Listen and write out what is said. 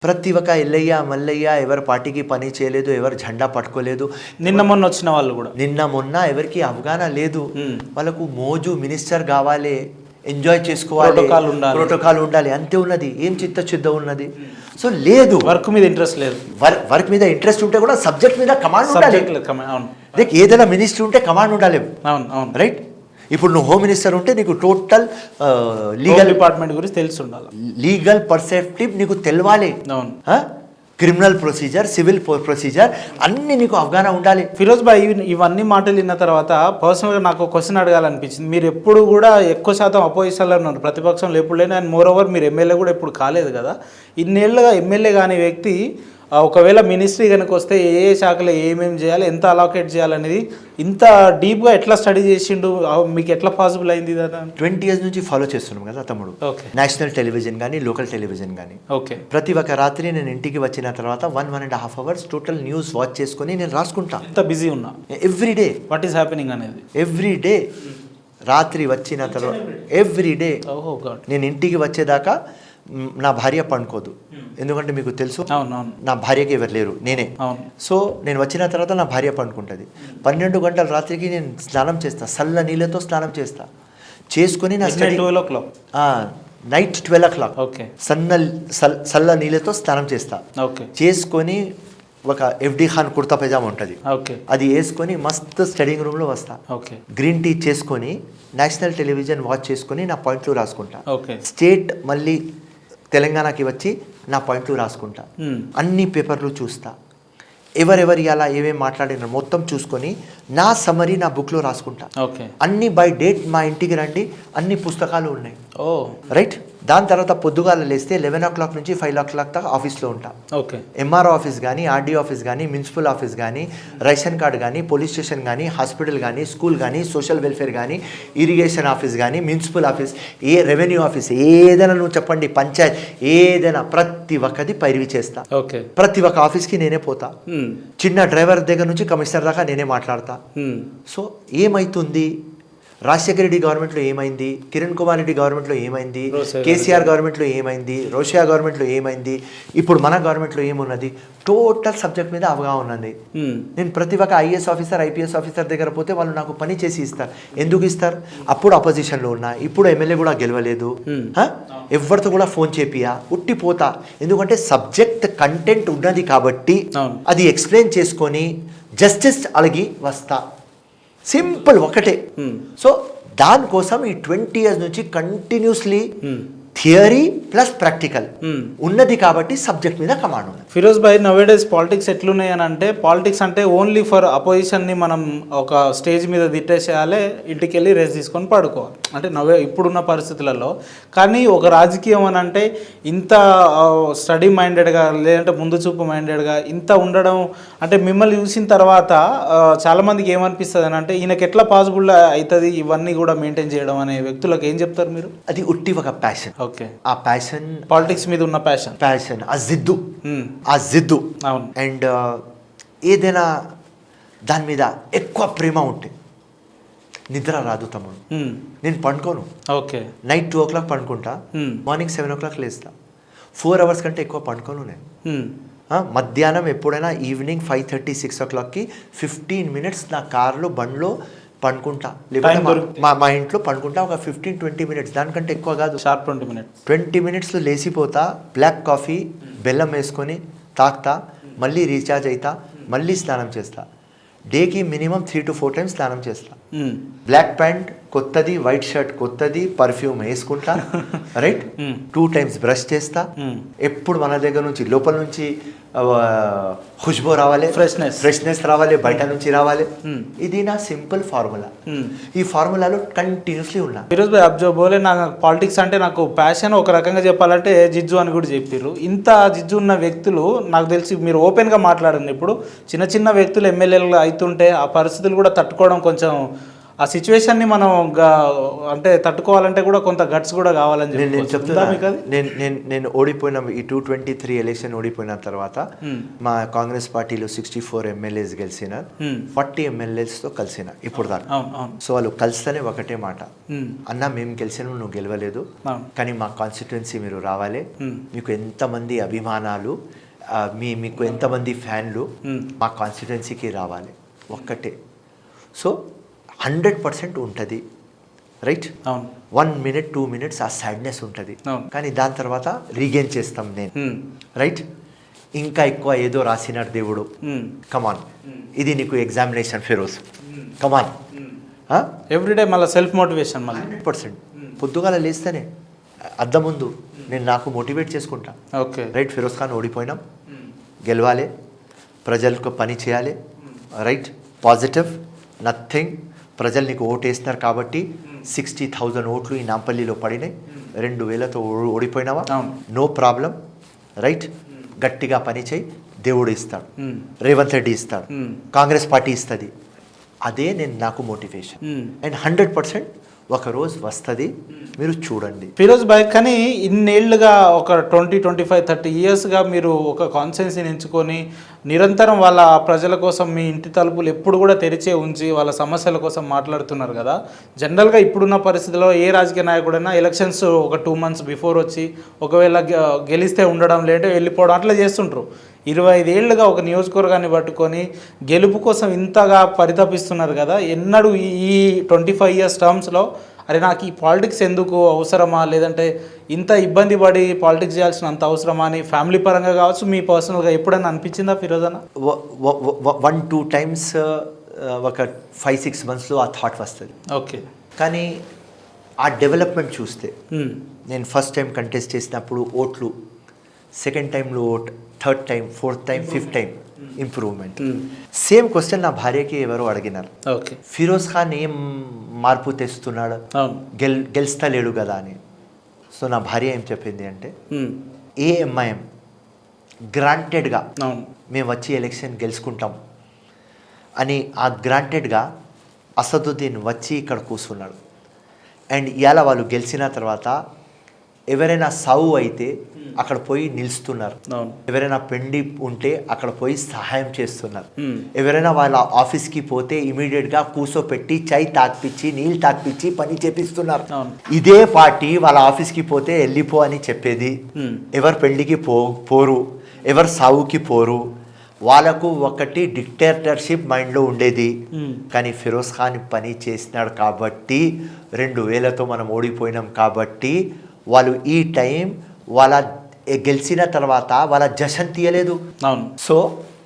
ప్రతి ఒక్క ఎల్లయ్య మల్లయ్య ఎవరి పార్టీకి పని చేయలేదు, ఎవరు జెండా పట్టుకోలేదు. నిన్న మొన్న వచ్చిన వాళ్ళు కూడా నిన్న మొన్న ఎవరికి అవగాహన లేదు. వాళ్ళకు మోజు మినిస్టర్ కావాలి, ఎంజాయ్ చేసుకోవాలి, ప్రోటోకాల్ ఉండాలి, అంతే ఉన్నది. ఏం చిత్తశుద్ధ ఉన్నది? సో లేదు, వర్క్ మీద ఇంట్రెస్ట్ లేదు. వర్క్ మీద ఇంట్రెస్ట్ ఉంటే కూడా సబ్జెక్ట్ మీద కమాండ్ ఉండాలి. ఏదైనా మినిస్టర్ ఉంటే కమాండ్ ఉండాలి, రైట్? ఇప్పుడు నువ్వు హోమ్ మినిస్టర్ ఉంటే నీకు టోటల్ లీగల్ డిపార్ట్మెంట్ గురించి తెలిసి ఉండాలి, లీగల్ పర్సెప్టివ్ నీకు తెలవాలి, క్రిమినల్ ప్రొసీజర్, సివిల్ ప్రొసీజర్ అన్ని నీకు అవగాహన ఉండాలి. ఫిరోజ్ భాయ్, ఇవన్నీ మాటలు విన్న తర్వాత పర్సనల్గా నాకు క్వశ్చన్ అడగాలనిపించింది. మీరు ఎప్పుడు కూడా ఎక్కువ శాతం అపోజిషన్లో ఉన్నారు, ప్రతిపక్షంలో ఎప్పుడు లేని. అండ్ మోర్ ఓవర్ మీరు ఎమ్మెల్యే కూడా ఎప్పుడు కాలేదు కదా. ఇన్నేళ్ళుగా ఎమ్మెల్యే కాని వ్యక్తి ఒకవేళ మినిస్ట్రీ కనుక వస్తే ఏ శాఖలో ఏమేమి చేయాలి, ఎంత అలాకేట్ చేయాలనేది ఇంత డీప్గా ఎట్లా స్టడీ చేసిండు, మీకు ఎట్లా పాసిబుల్ అయింది? 20 years నుంచి ఫాలో చేస్తున్నాం కదా తమ్ముడు. ఓకే. నేషనల్ టెలివిజన్ కానీ, లోకల్ టెలివిజన్ కానీ. ఓకే. ప్రతి ఒక్క రాత్రి నేను ఇంటికి వచ్చిన తర్వాత 1.5 hours టోటల్ న్యూస్ వాచ్ చేసుకుని నేను రాసుకుంటా. ఎంత బిజీ ఉన్నా every day what is happening అనేది ఎవ్రీ డే. రాత్రి వచ్చిన తర్వాత ఎవ్రీ డే నేను ఇంటికి వచ్చేదాకా నా భార్య పండుకోదు, ఎందుకంటే మీకు తెలుసు నా భార్యకి ఎవరు లేరు, నేనే. సో నేను వచ్చిన తర్వాత నా భార్య పండుకుంటుంది. 12 గంటల రాత్రికి నేను స్నానం చేస్తా, చల్ల నీళ్ళతో స్నానం చేస్తా. చేసుకొని నా నైట్ 12 o'clock చల్ల నీళ్ళతో స్నానం చేస్తా. చేసుకొని ఒక FD ఖాన్ కుర్తా పైజామా ఉంటుంది, అది వేసుకొని మస్తు స్టడీయింగ్ రూమ్లో వస్తా. గ్రీన్ టీ చేసుకొని నేషనల్ టెలివిజన్ వాచ్ చేసుకొని నా పాయింట్లు రాసుకుంటా. స్టేట్ మళ్ళీ తెలంగాణకి వచ్చి నా పాయింట్లు రాసుకుంటా. అన్ని పేపర్లు చూస్తా, ఎవరెవరు అలా ఏమేమి మాట్లాడినారు మొత్తం చూసుకొని నా సమరీ నా బుక్లో రాసుకుంటా. అన్ని బై డేట్ మా ఇంటికి రండి, అన్ని పుస్తకాలు ఉన్నాయి, రైట్? దాని తర్వాత పొద్దుగాల లేస్తే 11 o'clock నుంచి 5 o'clock దాకా ఆఫీస్లో ఉంటా. MRO ఆఫీస్ కానీ, RDO ఆఫీస్ కానీ, మున్సిపల్ ఆఫీస్ కానీ, రేషన్ కార్డ్ కానీ, పోలీస్ స్టేషన్ కానీ, హాస్పిటల్ కానీ, స్కూల్ కానీ, సోషల్ వెల్ఫేర్ కానీ, ఇరిగేషన్ ఆఫీస్ కానీ, మున్సిపల్ ఆఫీస్, రెవెన్యూ ఆఫీస్, ఏదైనా నువ్వు చెప్పండి, పంచాయత్ ఏదైనా ప్రతి ఒక్కది పైరవి చేస్తా. ప్రతి ఒక్క ఆఫీస్కి నేనే పోతా. చిన్న డ్రైవర్ దగ్గర నుంచి కమిషనర్ దాకా నేనే మాట్లాడతా. సో ఏమైతుంది? రాజశేఖర రెడ్డి గవర్నమెంట్లో ఏమైంది, కిరణ్ కుమార్ రెడ్డి గవర్నమెంట్లో ఏమైంది, కేసీఆర్ గవర్నమెంట్లో ఏమైంది, రోషియా గవర్నమెంట్లో ఏమైంది, ఇప్పుడు మన గవర్నమెంట్లో ఏమున్నది, టోటల్ సబ్జెక్ట్ మీద అవగాహన ఉన్నది. నేను ప్రతి ఒక్క IAS ఆఫీసర్, IPS ఆఫీసర్ దగ్గర పోతే వాళ్ళు నాకు పని చేసి ఇస్తారు. ఎందుకు ఇస్తారు? అప్పుడు అపోజిషన్లో ఉన్నా, ఇప్పుడు ఎమ్మెల్యే కూడా గెలవలేదు, ఎవరితో కూడా ఫోన్ చేపియా, ఉట్టిపోతా. ఎందుకంటే సబ్జెక్ట్ కంటెంట్ ఉన్నది కాబట్టి అది ఎక్స్ప్లెయిన్ చేసుకొని జస్టిస్ అడిగి వస్తా. సింపుల్ ఒకటే. సో దానికోసం ఈ 20 years నుంచి కంటిన్యూస్లీ థియరీ ప్లస్ ప్రాక్టికల్ ఉన్నది కాబట్టి సబ్జెక్ట్ మీద కమాండ్ ఉంది. ఫిరోజ్ భాయ్, నవేడేస్ పాలిటిక్స్ ఎట్లున్నాయి అని అంటే, పాలిటిక్స్ అంటే ఓన్లీ ఫర్ అపోజిషన్ని మనం ఒక స్టేజ్ మీద తిట్టేసేయాలి, ఇంటికి వెళ్ళి రెస్ట్ తీసుకొని పడుకోవాలి అంటే ఇప్పుడున్న పరిస్థితులలో. కానీ ఒక రాజకీయం అని అంటే ఇంత స్టడీ మైండెడ్గా, లేదంటే ముందు చూపు మైండెడ్గా ఇంత ఉండడం అంటే, మిమ్మల్ని చూసిన తర్వాత చాలామందికి ఏమనిపిస్తుంది అని అంటే, ఈయనకి ఎట్లా పాసిబుల్ అవుతుంది ఇవన్నీ కూడా మెయింటైన్ చేయడం అనే వ్యక్తులకు ఏం చెప్తారు మీరు? అది ఉట్టి ఒక ప్యాషన్. ఆ ప్యాషన్, పాలిటిక్స్ మీద ఉన్న ప్యాషన్, ఆ జిద్దు అండ్ ఏదైనా దాని మీద ఎక్కువ ప్రేమ ఉంటే నిద్ర రాదు తమ్ముడు. నేను పండుకోను. నైట్ 2 o'clock పండుకుంటా, మార్నింగ్ 7 o'clock లేస్తా. 4 hours కంటే ఎక్కువ పండుకోను నేను. మధ్యాహ్నం ఎప్పుడైనా ఈవినింగ్ 5:30, 6 o'clockకి 15 minutes నా కార్లో, బండ్లో పండుకుంటా. లేకపోతే మా ఇంట్లో పండుకుంటా ఒక 15-20 minutes, దానికంటే ఎక్కువ కాదు. 20 minutesలో లేచిపోతా, బ్లాక్ కాఫీ బెల్లం వేసుకొని తాగుతా, మళ్ళీ రీఛార్జ్ అవుతా, మళ్ళీ స్నానం చేస్తా. డేకి మినిమం 3 to 4 times స్నానం చేస్తా. బ్లాక్ ప్యాంట్ కొత్తది, వైట్ షర్ట్ కొత్తది, పర్ఫ్యూమ్ వేసుకుంటా, రైట్? 2 times బ్రష్ చేస్తా. ఎప్పుడు మన దగ్గర నుంచి లోపల నుంచి ఖుష్బూ రావాలి, ఫ్రెష్నెస్ రావాలి, బయట నుంచి రావాలి. ఇది నా సింపుల్ ఫార్ములా. ఈ ఫార్ములాలో కంటిన్యూస్లీ ఉన్నా. ఫిరోజ్ భాయ్, అబ్జో బోలే, నాకు పాలిటిక్స్ అంటే నాకు ప్యాషన్. ఒక రకంగా చెప్పాలంటే జిజ్జు అని కూడా చెప్పారు. ఇంత జిజ్జు ఉన్న వ్యక్తులు నాకు తెలిసి మీరు ఓపెన్గా మాట్లాడండి. ఇప్పుడు చిన్న చిన్న వ్యక్తులు ఎమ్మెల్యేలు అవుతుంటే ఆ పరిస్థితులు కూడా తట్టుకోవడం కొంచెం ఆ సిచ్యువేషన్ని మనం అంటే తట్టుకోవాలంటే కూడా కొంత గట్స్ కూడా కావాలని నేను చెప్పి చెప్తున్నా, నేను ఓడిపోయిన ఈ 223 ఎలక్షన్ ఓడిపోయిన తర్వాత మా కాంగ్రెస్ పార్టీలో 64 ఎమ్మెల్యేస్ గెలిచిన, 40 ఎమ్మెల్యేస్తో కలిసిన ఇప్పుడు దాకా. సో వాళ్ళు కలిస్తేనే ఒకటే మాట, అన్న మేము గెలిచినా నువ్వు గెలవలేదు, కానీ మా కాన్స్టిట్యున్సీ మీరు రావాలి, మీకు ఎంతమంది అభిమానాలు, మీకు ఎంతమంది ఫ్యాన్లు మా కాన్స్టిట్యున్సీకి రావాలి, ఒక్కటే. సో 100% ఉంటుంది, రైట్. 1 minute 2 minutes ఆ సాడ్నెస్ ఉంటుంది, కానీ దాని తర్వాత రీగెయిన్ చేస్తాం నేను, రైట్. ఇంకా ఎక్కువ ఏదో రాసినాడు దేవుడు, కమాన్, ఇది నీకు ఎగ్జామినేషన్ ఫిరోజ్, కమాన్. ఎవ్రీడే మళ్ళీ సెల్ఫ్ మోటివేషన్, మళ్ళీ 100%. పొద్దుగాల లేస్తేనే అద్దం ముందు నేను నాకు మోటివేట్ చేసుకుంటా, ఓకే రైట్. ఫిరోజ్ ఖాన్ ఓడిపోయినాం, గెలవాలి, ప్రజలకు పని చేయాలి, రైట్. Positive, nothing. ప్రజలు నీకు ఓటు వేస్తున్నారు కాబట్టి 60,000 ఓట్లు ఈ నాంపల్లిలో పడినాయి, 2,000తో ఓడిపోయినావా, నో ప్రాబ్లం, రైట్. గట్టిగా పని చేయి, దేవుడు ఇస్తాడు, రేవంత్ రెడ్డి ఇస్తాడు, కాంగ్రెస్ పార్టీ ఇస్తుంది. అదే నాకు మోటివేషన్. అండ్ 100% ఒకరోజు వస్తుంది, మీరు చూడండి. ఫిరోజ్ భాయ్, కానీ ఇన్నేళ్లుగా ఒక 20-25-30 ఇయర్స్గా మీరు ఒక కాన్స్టిట్యున్సీని ఎంచుకొని నిరంతరం వాళ్ళ ప్రజల కోసం మీ ఇంటి తలుపులు ఎప్పుడు కూడా తెరిచే ఉంచి వాళ్ళ సమస్యల కోసం మాట్లాడుతున్నారు కదా. జనరల్గా ఇప్పుడున్న పరిస్థితిలో ఏ రాజకీయ నాయకుడైనా ఎలక్షన్స్ ఒక 2 months బిఫోర్ వచ్చి ఒకవేళ గెలిస్తే ఉండడం, లేదంటే వెళ్ళిపోవడం అట్లా చేస్తుంటారు. 25 ఏళ్ళుగా ఒక నియోజకవర్గాన్ని పట్టుకొని గెలుపు కోసం ఇంతగా పరితపిస్తున్నారు కదా. ఎన్నడూ ఈ 25 years టర్మ్స్లో అరే నాకు ఈ పాలిటిక్స్ ఎందుకు అవసరమా, లేదంటే ఇంత ఇబ్బంది పడి పాలిటిక్స్ చేయాల్సిన అంత అవసరమా అని ఫ్యామిలీ పరంగా కావచ్చు, మీ పర్సనల్గా ఎప్పుడైనా అనిపించిందా ఫిరోజ్ అన్న? 1-2 times ఒక 5-6 monthsలో ఆ థాట్ వస్తుంది, ఓకే. కానీ ఆ డెవలప్మెంట్ చూస్తే, నేను ఫస్ట్ టైం కంటెస్ట్ చేసినప్పుడు ఓట్లు, సెకండ్ టైంలో vote, third time, fourth time, fifth time improvement. Same question నా భార్యకి ఎవరు అడిగినారు, ఓకే, ఫిరోజ్ ఖాన్ ఏం మార్పు తెస్తున్నాడు, గెలుస్తలేడు కదా అని. సో నా భార్య ఏం చెప్పింది అంటే, ఏఎంఐఎం గ్రాంటెడ్గా మేము వచ్చి ఎలక్షన్ గెలుచుకుంటాం అని ఆ గ్రాంటెడ్గా అసదుద్దీన్ వచ్చి ఇక్కడ కూర్చున్నాడు. అండ్ ఇవాళ వాళ్ళు గెలిచిన తర్వాత ఎవరైనా సావు అయితే అక్కడ పోయి నిలుస్తున్నారు, ఎవరైనా పెండి ఉంటే అక్కడ పోయి సహాయం చేస్తున్నారు, ఎవరైనా వాళ్ళ ఆఫీస్కి పోతే ఇమీడియట్గా కూర్చోపెట్టి చై తాకిపించి నీళ్ళు తాకిపించి పని చేపిస్తున్నారు. ఇదే పార్టీ వాళ్ళ ఆఫీస్కి పోతే వెళ్ళిపో అని చెప్పేది, ఎవరు పెళ్లికి పోరు, ఎవరు సావుకి పోరు, వాళ్ళకు ఒకటి డిక్టేటర్షిప్ మైండ్లో ఉండేది. కానీ ఫిరోజ్ ఖాన్ పని చేసినాడు కాబట్టి 2,000తో మనం ఓడిపోయినాం కాబట్టి వాళ్ళు ఈ టైం వాళ్ళ గెలిచిన తర్వాత వాళ్ళ జషన్ తీయలేదు. సో